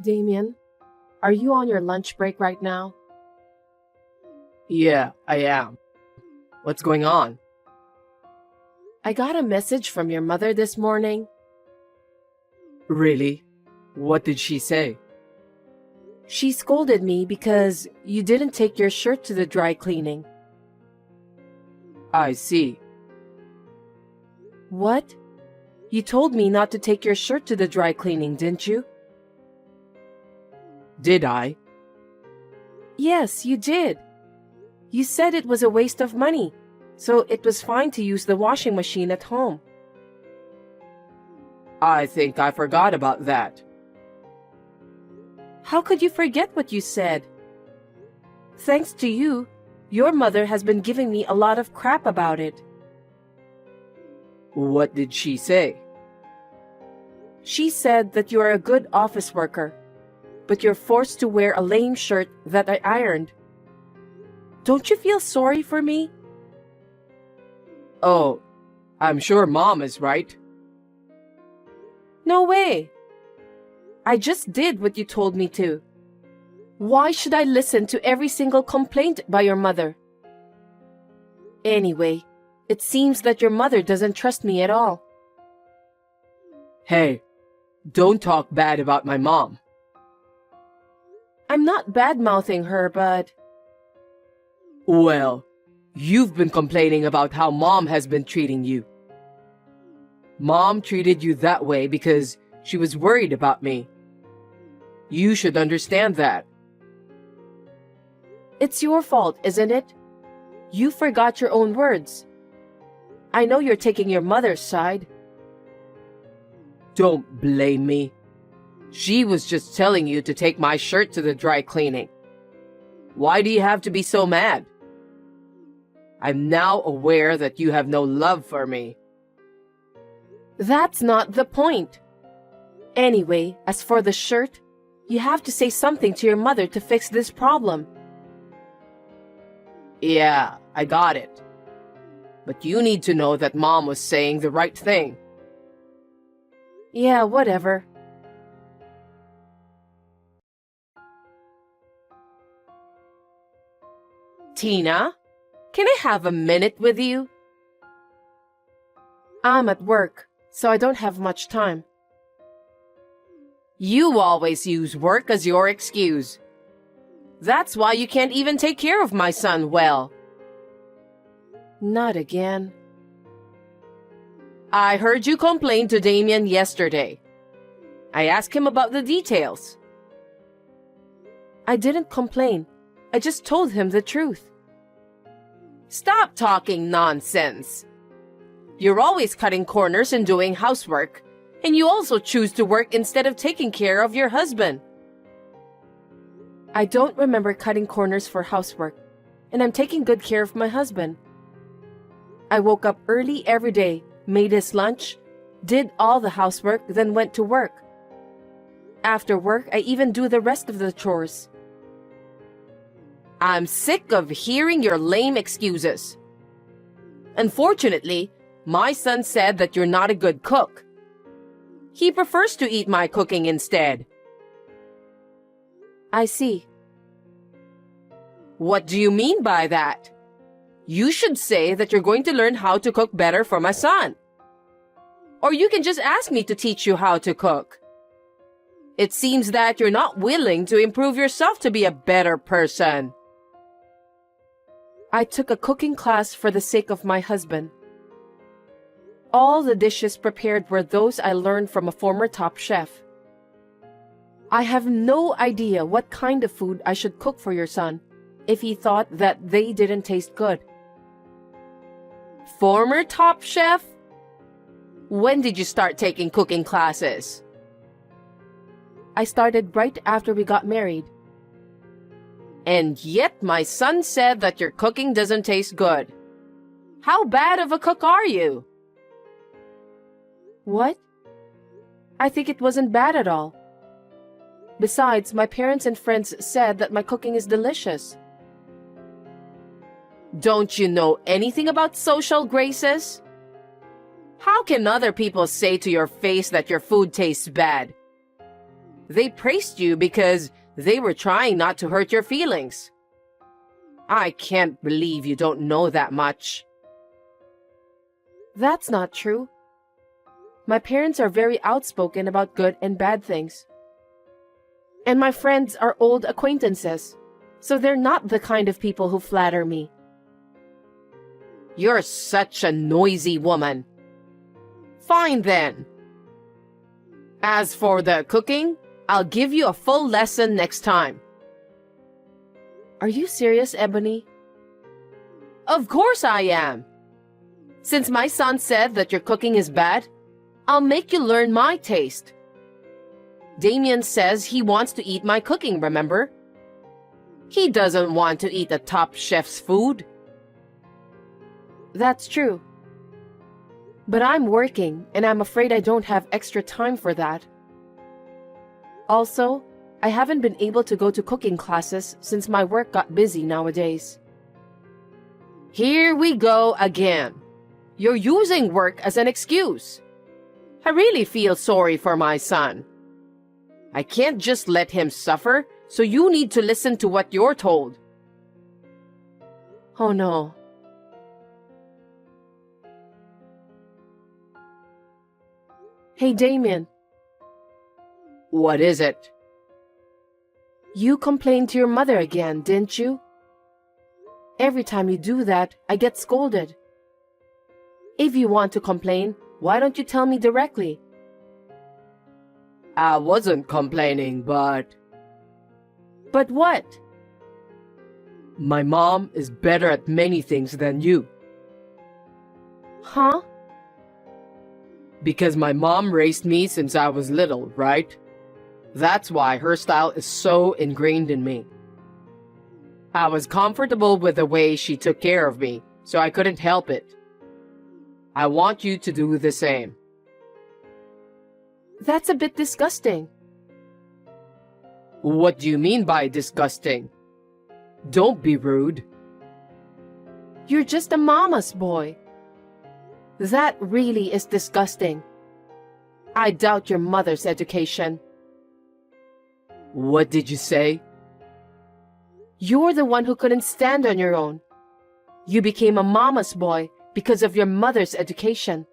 Damien, are you on your lunch break right now? Yeah, I am. What's going on? I got a message from your mother this morning. Really? What did she say? She scolded me because you didn't take your shirt to the dry cleaning. I see. What? You told me not to take your shirt to the dry cleaning, didn't you? Did I? Yes, you did. You said it was a waste of money, so it was fine to use the washing machine at home. I think I forgot about that. How could you forget what you said? Thanks to you, your mother has been giving me a lot of crap about it. What did she say? She said that you are a good office worker, but you're forced to wear a lame shirt that I ironed. Don't you feel sorry for me? Oh, I'm sure Mom is right. No way. I just did what you told me to. Why should I listen to every single complaint by your mother? Anyway, it seems that your mother doesn't trust me at all. Hey, don't talk bad about my mom. I'm not bad-mouthing her, but... Well, you've been complaining about how Mom has been treating you. Mom treated you that way because she was worried about me. You should understand that. It's your fault, isn't it? You forgot your own words. I know you're taking your mother's side. Don't blame me. She was just telling you to take my shirt to the dry cleaning. Why do you have to be so mad? I'm now aware that you have no love for me. That's not the point. Anyway, as for the shirt, you have to say something to your mother to fix this problem. Yeah, I got it. But you need to know that Mom was saying the right thing. Yeah, whatever. Tina, can I have a minute with you? I'm at work, so I don't have much time. You always use work as your excuse. That's why you can't even take care of my son well. Not again. I heard you complain to Damien yesterday. I asked him about the details. I didn't complain. I just told him the truth. Stop talking nonsense. You're always cutting corners and doing housework, and you also choose to work instead of taking care of your husband. I don't remember cutting corners for housework, and I'm taking good care of my husband. I woke up early every day, made his lunch, did all the housework, then went to work. After work, I even do the rest of the chores. I'm sick of hearing your lame excuses. Unfortunately, my son said that you're not a good cook. He prefers to eat my cooking instead. I see. What do you mean by that? You should say that you're going to learn how to cook better for my son. Or you can just ask me to teach you how to cook. It seems that you're not willing to improve yourself to be a better person. I took a cooking class for the sake of my husband. All the dishes prepared were those I learned from a former top chef. I have no idea what kind of food I should cook for your son if he thought that they didn't taste good. Former top chef? When did you start taking cooking classes? I started right after we got married. And yet my son said that your cooking doesn't taste good. How bad of a cook are you? What? I think it wasn't bad at all. Besides, my parents and friends said that my cooking is delicious. Don't you know anything about social graces? How can other people say to your face that your food tastes bad? They praised you because they were trying not to hurt your feelings. I can't believe you don't know that much. That's not true. My parents are very outspoken about good and bad things. And my friends are old acquaintances, so they're not the kind of people who flatter me. You're such a noisy woman. Fine then. As for the cooking, I'll give you a full lesson next time. Are you serious, Ebony? Of course I am. Since my son said that your cooking is bad, I'll make you learn my taste. Damien says he wants to eat my cooking, remember? He doesn't want to eat the top chef's food. That's true. But I'm working, and I'm afraid I don't have extra time for that. Also, I haven't been able to go to cooking classes since my work got busy nowadays. Here we go again. You're using work as an excuse. I really feel sorry for my son. I can't just let him suffer, so you need to listen to what you're told. Oh no. Hey, Damien. What is it? You complained to your mother again, didn't you? Every time you do that, I get scolded. If you want to complain, why don't you tell me directly? I wasn't complaining, but... But what? My mom is better at many things than you. Huh? Because my mom raised me since I was little, right? That's why her style is so ingrained in me. I was comfortable with the way she took care of me, so I couldn't help it. I want you to do the same. That's a bit disgusting. What do you mean by disgusting? Don't be rude. You're just a mama's boy. That really is disgusting. I doubt your mother's education. What did you say? You're the one who couldn't stand on your own. You became a mama's boy because of your mother's education.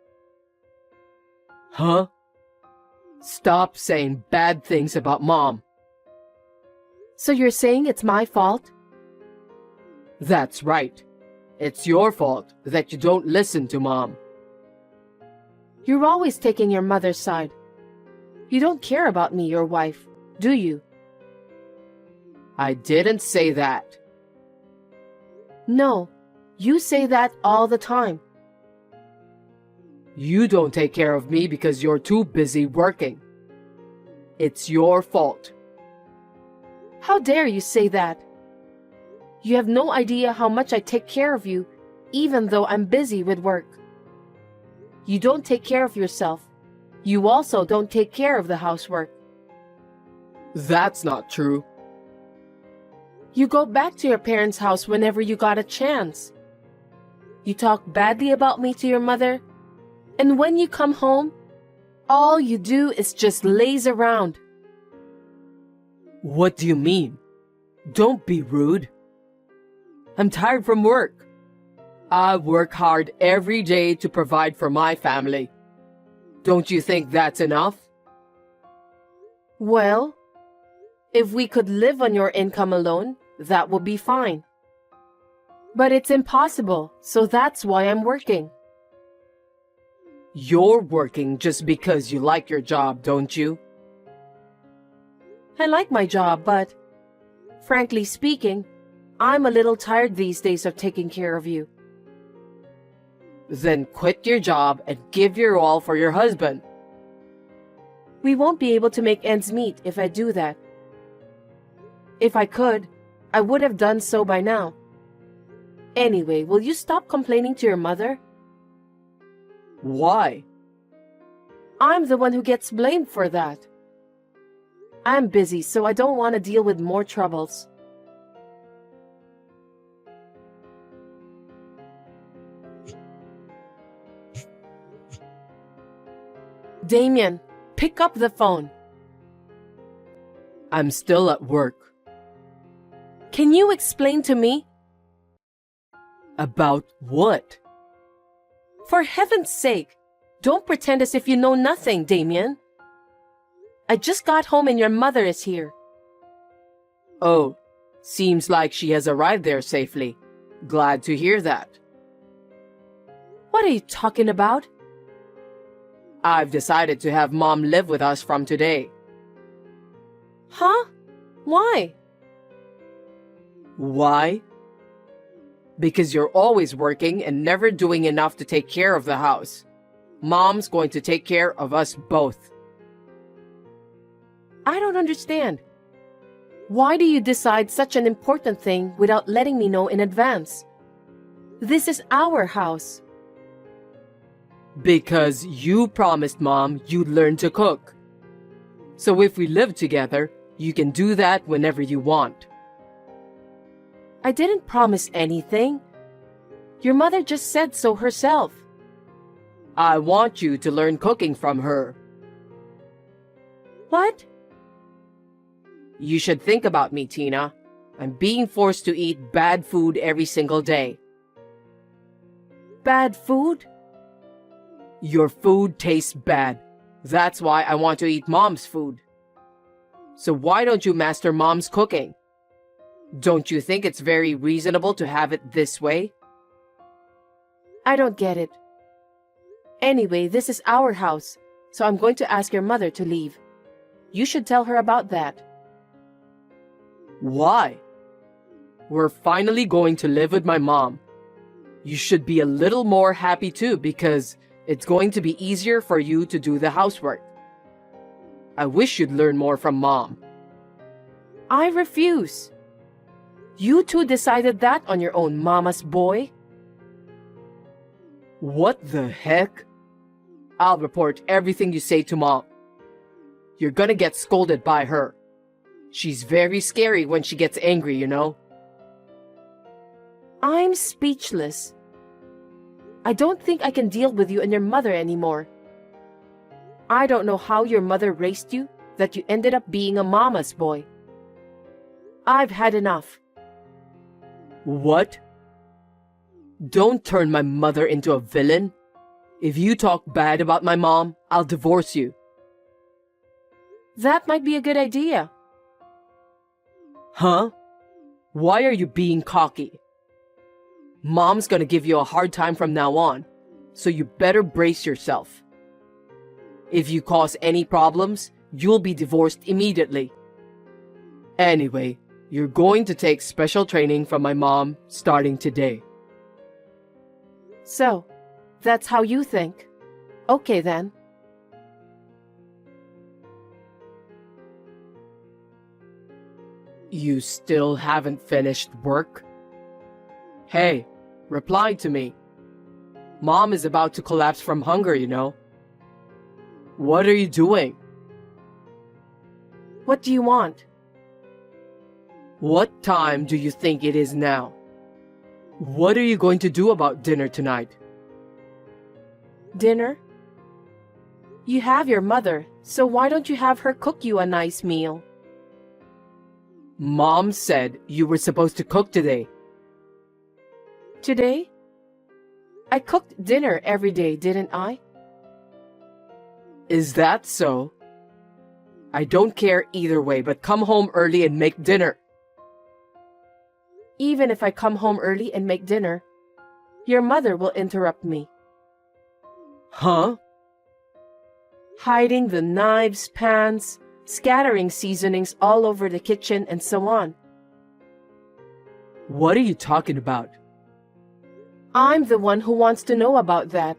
Huh? Stop saying bad things about mom. So you're saying it's my fault? That's right. It's your fault that you don't listen to mom. You're always taking your mother's side. You don't care about me, your wife, do you? I didn't say that. No, you say that all the time. You don't take care of me because you're too busy working. It's your fault. How dare you say that? You have no idea how much I take care of you, even though I'm busy with work. You don't take care of yourself. You also don't take care of the housework. That's not true. You go back to your parents' house whenever you got a chance. You talk badly about me to your mother, and when you come home, all you do is just laze around. What do you mean? Don't be rude. I'm tired from work. I work hard every day to provide for my family. Don't you think that's enough? Well, if we could live on your income alone, that would be fine. But it's impossible, so that's why I'm working. You're working just because you like your job, don't you? I like my job, but frankly speaking, I'm a little tired these days of taking care of you. Then quit your job and give your all for your husband. We won't be able to make ends meet if I do that. If I could, I would have done so by now. Anyway, will you stop complaining to your mother? Why? I'm the one who gets blamed for that. I'm busy, so I don't want to deal with more troubles. Damien, pick up the phone. I'm still at work. Can you explain to me? About what? For heaven's sake, don't pretend as if you know nothing, Damien. I just got home and your mother is here. Oh, seems like she has arrived there safely. Glad to hear that. What are you talking about? I've decided to have Mom live with us from today. Huh? Why? Why? Because you're always working and never doing enough to take care of the house. Mom's going to take care of us both. I don't understand. Why do you decide such an important thing without letting me know in advance? This is our house. Because you promised Mom you'd learn to cook. So if we live together, you can do that whenever you want. I didn't promise anything. Your mother just said so herself. I want you to learn cooking from her. What? You should think about me, Tina. I'm being forced to eat bad food every single day. Bad food? Your food tastes bad. That's why I want to eat Mom's food. So why don't you master Mom's cooking? Don't you think it's very reasonable to have it this way? I don't get it. Anyway, this is our house, so I'm going to ask your mother to leave. You should tell her about that. Why? We're finally going to live with my mom. You should be a little more happy too, because it's going to be easier for you to do the housework. I wish you'd learn more from Mom. I refuse. You two decided that on your own, Mama's boy. What the heck? I'll report everything you say to Mom. You're gonna get scolded by her. She's very scary when she gets angry, you know. I'm speechless. I don't think I can deal with you and your mother anymore. I don't know how your mother raised you that you ended up being a mama's boy. I've had enough. What? Don't turn my mother into a villain. If you talk bad about my mom, I'll divorce you. That might be a good idea. Huh? Why are you being cocky? Mom's gonna give you a hard time from now on, so you better brace yourself. If you cause any problems, you'll be divorced immediately. Anyway, you're going to take special training from my mom starting today. So, that's how you think. Okay then. You still haven't finished work? Hey, reply to me. Mom is about to collapse from hunger, you know. What are you doing? What do you want? What time do you think it is now? What are you going to do about dinner tonight? Dinner? You have your mother, so why don't you have her cook you a nice meal? Mom said you were supposed to cook today. Today? I cooked dinner every day, didn't I? Is that so? I don't care either way, but come home early and make dinner. Even if I come home early and make dinner, your mother will interrupt me. Huh? Hiding the knives, pans, scattering seasonings all over the kitchen, and so on. What are you talking about? I'm the one who wants to know about that.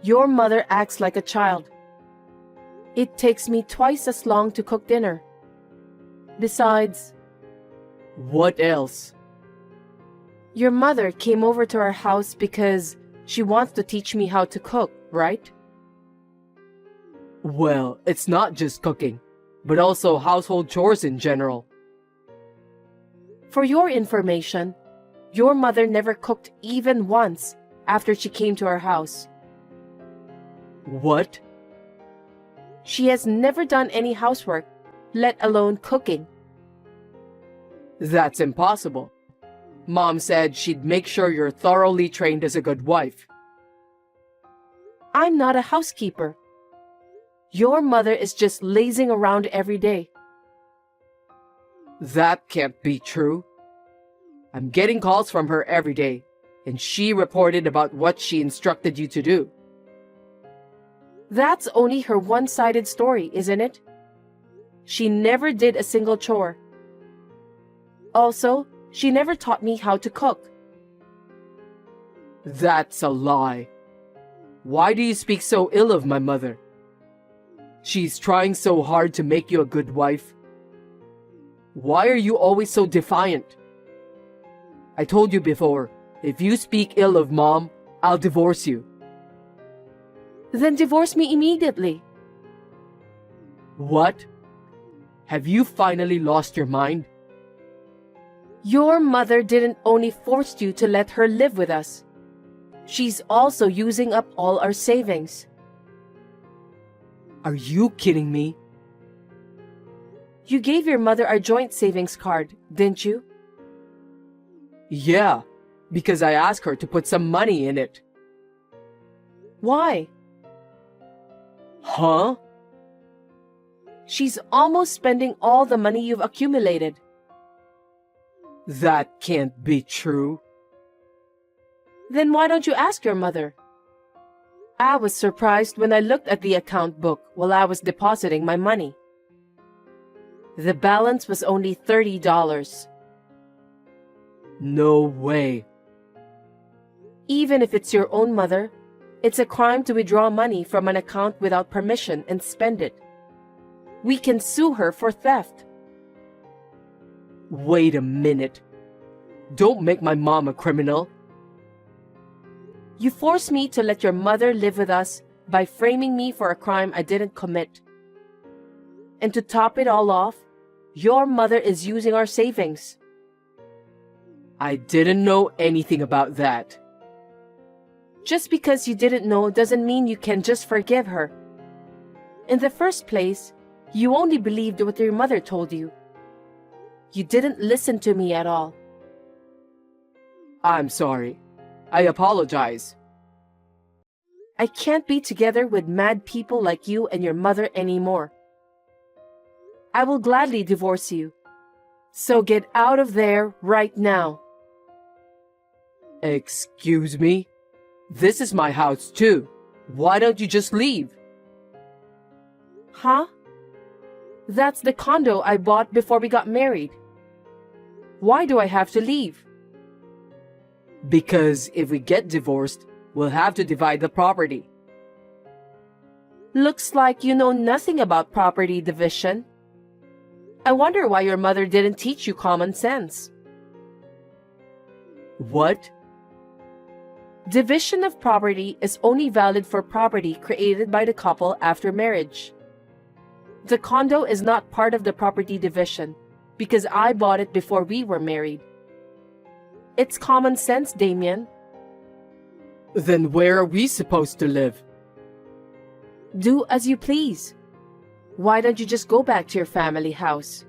Your mother acts like a child. It takes me twice as long to cook dinner. Besides, What else? your mother came over to our house because she wants to teach me how to cook, right? Well, it's not just cooking, but also household chores in general. For your information, your mother never cooked even once after she came to our house. What? She has never done any housework, let alone cooking. That's impossible. Mom said she'd make sure you're thoroughly trained as a good wife. I'm not a housekeeper. Your mother is just lazing around every day. That can't be true. I'm getting calls from her every day, and she reported about what she instructed you to do. That's only her one-sided story, isn't it? She never did a single chore. Also, she never taught me how to cook. That's a lie. Why do you speak so ill of my mother? She's trying so hard to make you a good wife. Why are you always so defiant? I told you before, if you speak ill of Mom, I'll divorce you. Then divorce me immediately. What? Have you finally lost your mind? Your mother didn't only force you to let her live with us. She's also using up all our savings. Are you kidding me? You gave your mother our joint savings card, didn't you? Yeah, because I asked her to put some money in it. Why? Huh? She's almost spending all the money you've accumulated. That can't be true. Then why don't you ask your mother? I was surprised when I looked at the account book while I was depositing my money. The balance was only $30. No way. Even if it's your own mother, it's a crime to withdraw money from an account without permission and spend it. We can sue her for theft. Wait a minute. Don't make my mom a criminal. You forced me to let your mother live with us by framing me for a crime I didn't commit. And to top it all off, your mother is using our savings. I didn't know anything about that. Just because you didn't know doesn't mean you can just forgive her. In the first place, you only believed what your mother told you. You didn't listen to me at all. I'm sorry. I apologize. I can't be together with mad people like you and your mother anymore. I will gladly divorce you. So get out of there right now. Excuse me? This is my house too. Why don't you just leave? Huh? That's the condo I bought before we got married. Why do I have to leave? Because if we get divorced, we'll have to divide the property. Looks like you know nothing about property division. I wonder why your mother didn't teach you common sense. What? Division of property is only valid for property created by the couple after marriage. The condo is not part of the property division because I bought it before we were married. It's common sense, Damien. Then where are we supposed to live? Do as you please. Why don't you just go back to your family house?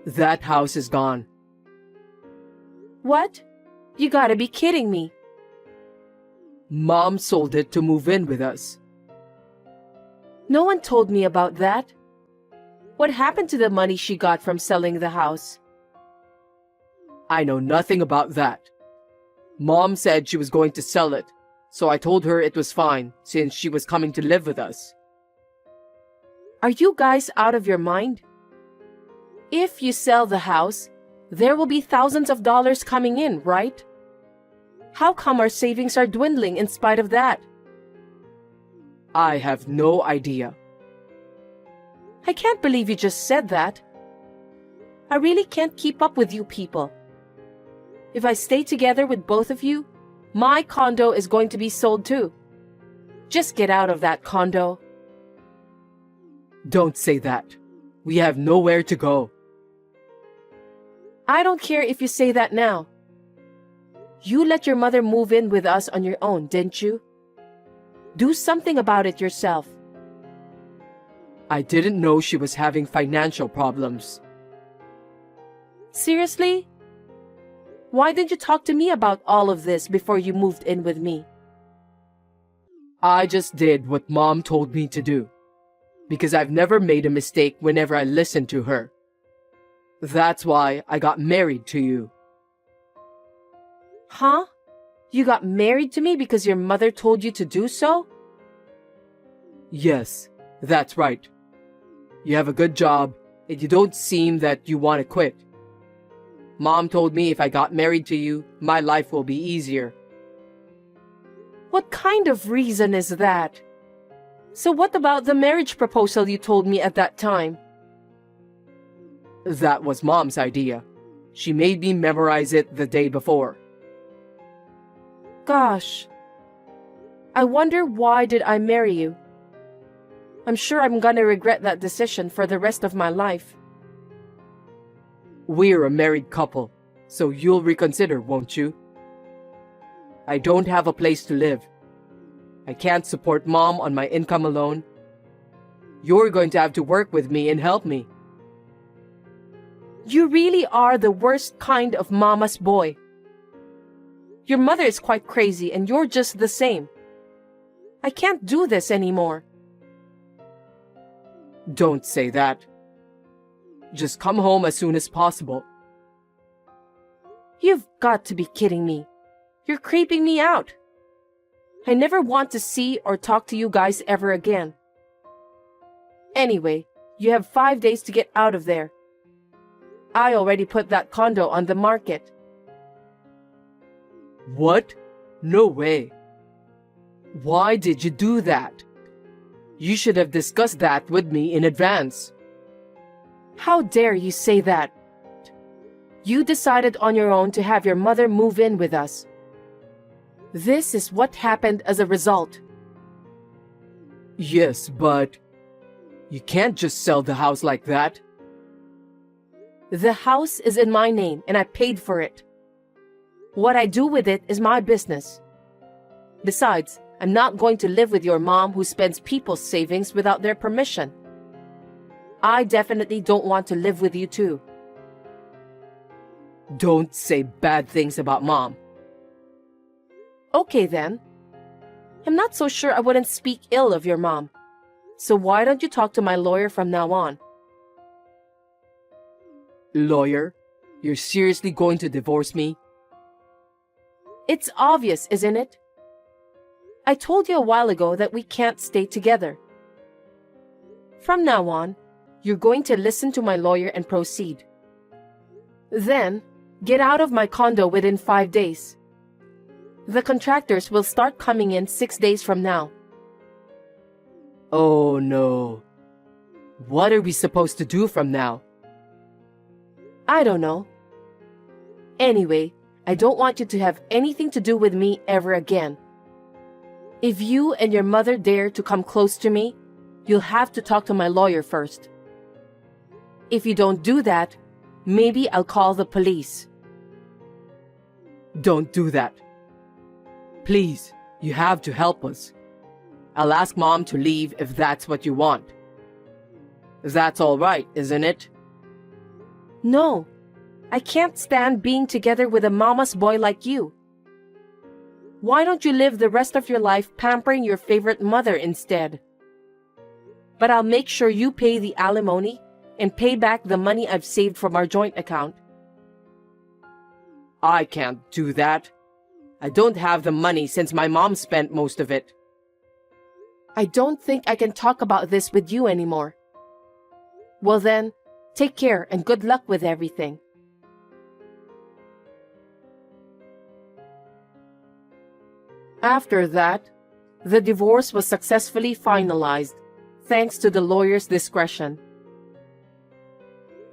That house is gone. What? You gotta be kidding me. Mom sold it to move in with us. No one told me about that. What happened to the money she got from selling the house? I know nothing about that. Mom said she was going to sell it, so I told her it was fine since she was coming to live with us. Are you guys out of your mind? If you sell the house, there will be thousands of dollars coming in, right? How come our savings are dwindling in spite of that? I have no idea. I can't believe you just said that. I really can't keep up with you people. If I stay together with both of you, my condo is going to be sold too. Just get out of that condo. Don't say that. We have nowhere to go. I don't care if you say that now. You let your mother move in with us on your own, didn't you? Do something about it yourself. I didn't know she was having financial problems. Seriously? Why didn't you talk to me about all of this before you moved in with me? I just did what Mom told me to do, because I've never made a mistake whenever I listened to her. That's why I got married to you. Huh? You got married to me because your mother told you to do so? Yes, that's right. You have a good job, and you don't seem that you want to quit. Mom told me if I got married to you, my life will be easier. What kind of reason is that? So what about the marriage proposal you told me at that time? That was Mom's idea. She made me memorize it the day before. Gosh. I wonder why did I marry you? I'm sure I'm gonna regret that decision for the rest of my life. We're a married couple, so you'll reconsider, won't you? I don't have a place to live. I can't support Mom on my income alone. You're going to have to work with me and help me. You really are the worst kind of mama's boy. Your mother is quite crazy and you're just the same. I can't do this anymore. Don't say that. Just come home as soon as possible. You've got to be kidding me. You're creeping me out. I never want to see or talk to you guys ever again. Anyway, you have 5 days to get out of there. I already put that condo on the market. What? No way. Why did you do that? You should have discussed that with me in advance. How dare you say that? You decided on your own to have your mother move in with us. This is what happened as a result. Yes, but you can't just sell the house like that. The house is in my name and I paid for it. What I do with it is my business. Besides, I'm not going to live with your mom who spends people's savings without their permission. I definitely don't want to live with you too. Don't say bad things about Mom. Okay then. I'm not so sure I wouldn't speak ill of your mom. So why don't you talk to my lawyer from now on? Lawyer? You're seriously going to divorce me? It's obvious, isn't it? I told you a while ago that we can't stay together. From now on, you're going to listen to my lawyer and proceed. Then, get out of my condo within 5 days. The contractors will start coming in 6 days from now. Oh no. What are we supposed to do from now? I don't know. Anyway, I don't want you to have anything to do with me ever again. If you and your mother dare to come close to me, you'll have to talk to my lawyer first. If you don't do that, maybe I'll call the police. Don't do that. Please, you have to help us. I'll ask Mom to leave if that's what you want. That's all right, isn't it? No, I can't stand being together with a mama's boy like you. Why don't you live the rest of your life pampering your favorite mother instead? But I'll make sure you pay the alimony and pay back the money I've saved from our joint account. I can't do that. I don't have the money since my mom spent most of it. I don't think I can talk about this with you anymore. Well then, take care and good luck with everything. After that, the divorce was successfully finalized, thanks to the lawyer's discretion.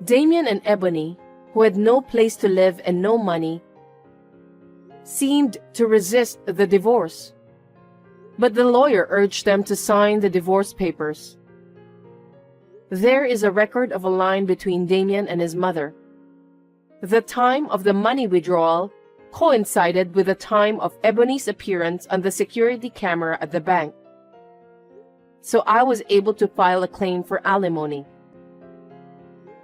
Damien and Ebony, who had no place to live and no money, seemed to resist the divorce. But the lawyer urged them to sign the divorce papers. There is a record of a line between Damien and his mother. The time of the money withdrawal coincided with the time of Ebony's appearance on the security camera at the bank. so I was able to file a claim for alimony.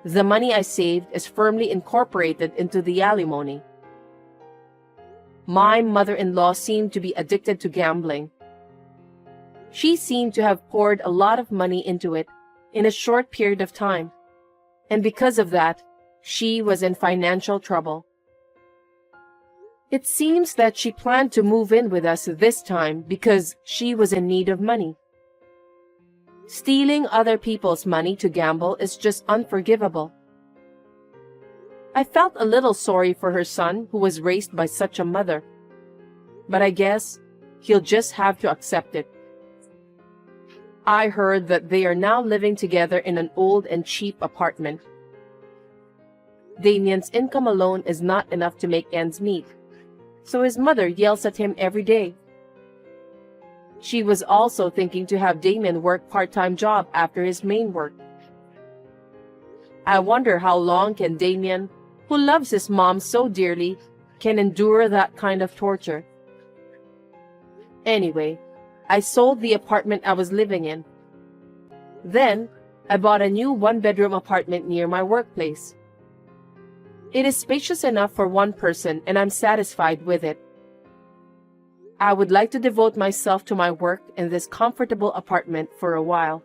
The money I saved is firmly incorporated into the alimony. My mother-in-law seemed to be addicted to gambling. She seemed to have poured a lot of money into it in a short period of time, and because of that, she was in financial trouble. It seems that she planned to move in with us this time because she was in need of money. Stealing other people's money to gamble is just unforgivable. I felt a little sorry for her son who was raised by such a mother, but I guess he'll just have to accept it. I heard that they are now living together in an old and cheap apartment. Damien's income alone is not enough to make ends meet, so his mother yells at him every day. She was also thinking to have Damien work part-time job after his main work. I wonder how long can Damien, who loves his mom so dearly, can endure that kind of torture. Anyway, I sold the apartment I was living in. Then, I bought a new one-bedroom apartment near my workplace. It is spacious enough for one person and I'm satisfied with it. I would like to devote myself to my work in this comfortable apartment for a while.